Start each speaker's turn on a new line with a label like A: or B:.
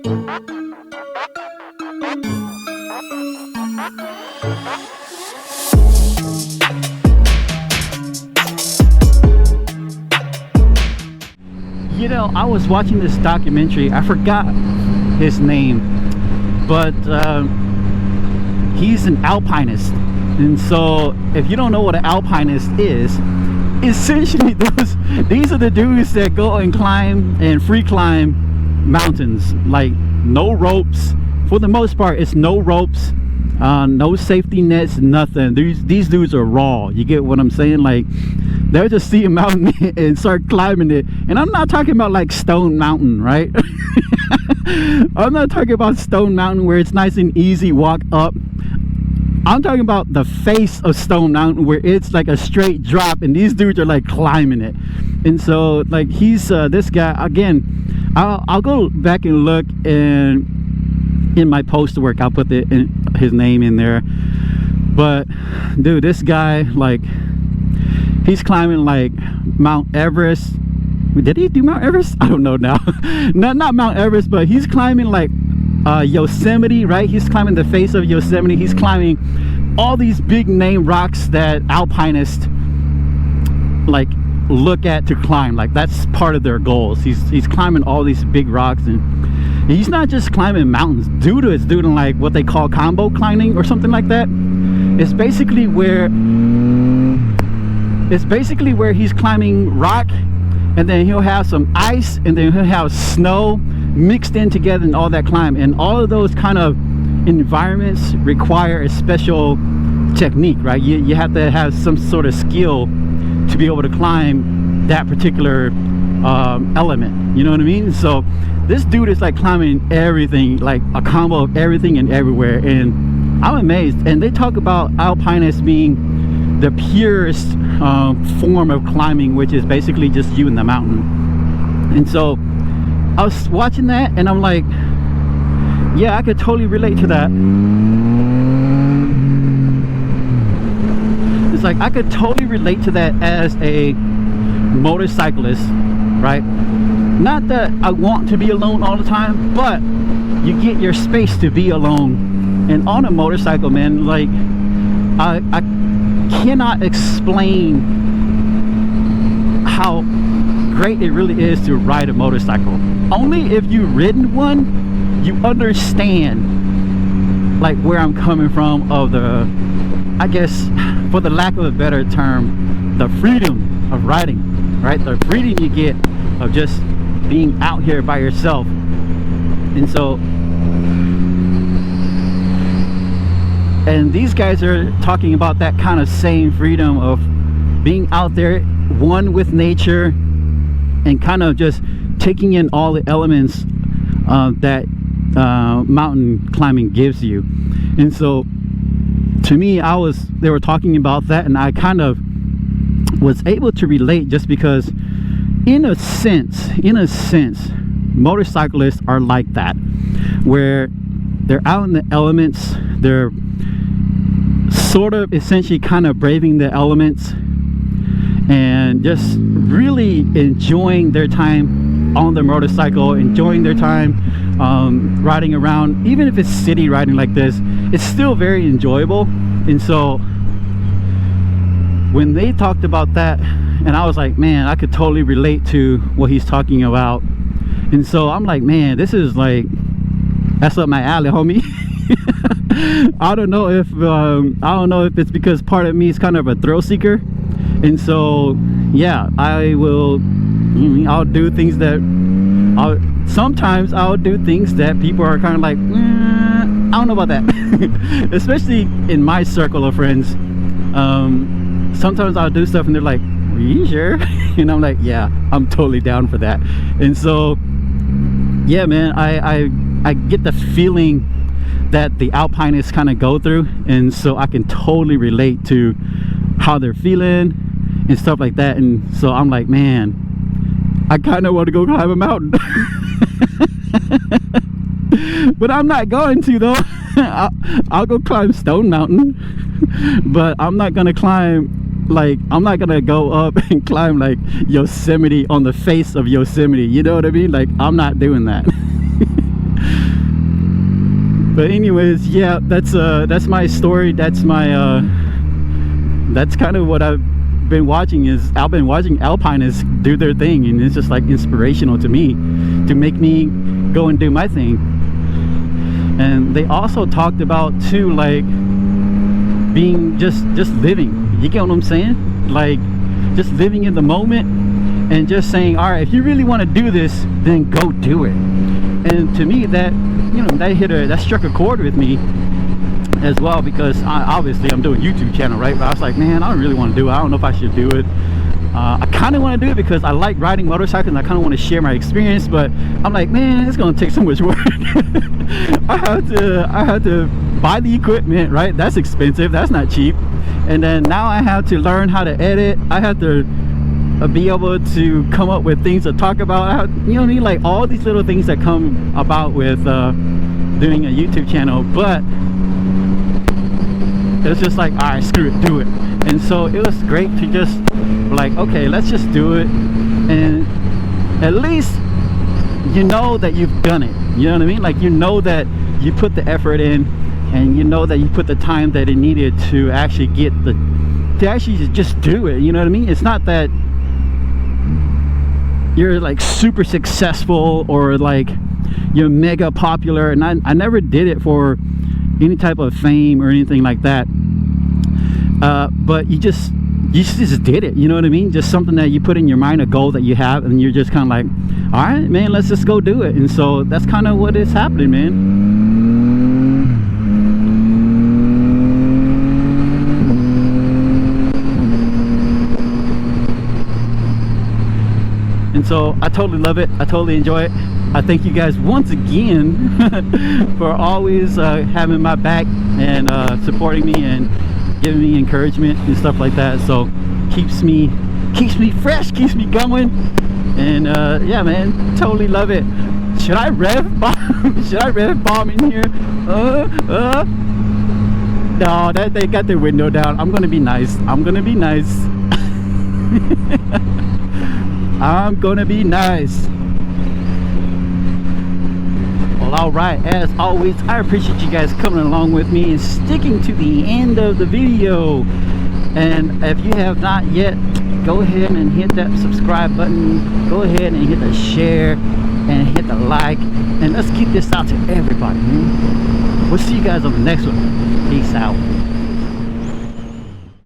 A: You know, I was watching this documentary. I forgot his name, but he's an alpinist. And so if you don't know what an alpinist is, essentially these are the dudes that go and climb and free climb mountains, like no ropes. For the most part, it's no ropes, no safety nets, nothing. These dudes are raw. You get what I'm saying? Like, they'll just see a mountain and start climbing it. And I'm not talking about like Stone Mountain, right? I'm not talking about Stone Mountain where it's nice and easy walk up. I'm talking about the face of Stone Mountain where it's like a straight drop and these dudes are like climbing it. And so like he's this guy, again, I'll go back and look, and in my post work I'll put his name in there. But dude, this guy, like, he's climbing like Mount Everest. Did he do Mount Everest? I don't know now. not Mount Everest, but he's climbing like Yosemite, right? He's climbing the face of Yosemite. He's climbing all these big name rocks that alpinists like look at to climb. Like, that's part of their goals. He's climbing all these big rocks, and he's not just climbing mountains. Dude is doing like what they call combo climbing or something like that. It's basically where he's climbing rock, and then he'll have some ice, and then he'll have snow mixed in together and all that climb. And all of those kind of environments require a special technique, right? You have to have some sort of skill to be able to climb that particular element, you know what I mean? So this dude is like climbing everything, like a combo of everything and everywhere, and I'm amazed. And they talk about alpinists being the purest form of climbing, which is basically just you in the mountain. And so I was watching that and I'm like, yeah, I could totally relate to that. It's like I could totally relate to that as a motorcyclist, right? Not that I want to be alone all the time, but you get your space to be alone. And on a motorcycle, man, like I cannot explain how great it really is to ride a motorcycle. Only if you've ridden one, you understand like where I'm coming from, of the, I guess, for the lack of a better term, the freedom of riding, right? The freedom you get of just being out here by yourself. And so, and these guys are talking about that kind of same freedom of being out there, one with nature, and kind of just taking in all the elements that mountain climbing gives you. And so to me, they were talking about that, and I kind of was able to relate, just because in a sense, motorcyclists are like that, where they're out in the elements. They're sort of essentially kind of braving the elements and just really enjoying their time on their motorcycle, enjoying their time riding around. Even if it's city riding like this, it's still very enjoyable. And so when they talked about that, and I was like, man, I could totally relate to what he's talking about. And so I'm like, man, this is like, that's up my alley, homie. I don't know if it's because part of me is kind of a thrill seeker, and so yeah, I'll do things that sometimes I'll do things that people are kind of like, I don't know about that. Especially in my circle of friends, sometimes I'll do stuff and they're like, are you sure? And I'm like, yeah, I'm totally down for that. And so yeah, man, I get the feeling that the alpinists kind of go through, and so I can totally relate to how they're feeling and stuff like that. And so I'm like, man, I kind of want to go climb a mountain. But I'm not going to, though. I'll go climb Stone Mountain, but I'm not gonna climb, like, I'm not gonna go up and climb like Yosemite, on the face of Yosemite, you know what I mean? Like, I'm not doing that. But anyways, yeah, that's my story. That's my that's kind of what I've been watching. I've been watching Alpinists do their thing, and it's just like inspirational to me, to make me go and do my thing. And they also talked about too, like being just living. You get what I'm saying? Like just living in the moment and just saying, all right, if you really want to do this, then go do it. And to me, that, you know, that struck a chord with me as well, because obviously I'm doing a YouTube channel, right? But I was like, man, I don't really want to do it. I don't know if I should do it. I kind of want to do it because I like riding motorcycles and I kind of want to share my experience, but I'm like, man, it's going to take so much work. I have to buy the equipment, right? That's expensive. That's not cheap. And then now I have to learn how to edit. I have to be able to come up with things to talk about. You know what I mean? Like all these little things that come about with doing a YouTube channel. But it's just like, all right, screw it, do it. And so it was great to just like, okay, let's just do it. And at least you know that you've done it. You know what I mean? Like, you know that you put the effort in, and you know that you put the time that it needed to actually get to actually just do it. You know what I mean? It's not that you're like super successful or like you're mega popular, and I never did it for any type of fame or anything like that, but you just did it. You know what I mean? Just something that you put in your mind, a goal that you have, and you're just kind of like, all right, man, let's just go do it. And so that's kind of what is happening, man. And so I totally love it. I totally enjoy it. I thank you guys once again for always having my back and supporting me and giving me encouragement and stuff like that. So keeps me fresh, keeps me going. And yeah, man, totally love it. Should I rev bomb? Should I rev bomb in here? No, that they got their window down. I'm gonna be nice. I'm gonna be nice. I'm gonna be nice. Well, alright, as always, I appreciate you guys coming along with me and sticking to the end of the video. And if you have not yet, go ahead and hit that subscribe button, go ahead and hit the share and hit the like, and let's get this out to everybody, man. We'll see you guys on the next one. Peace out.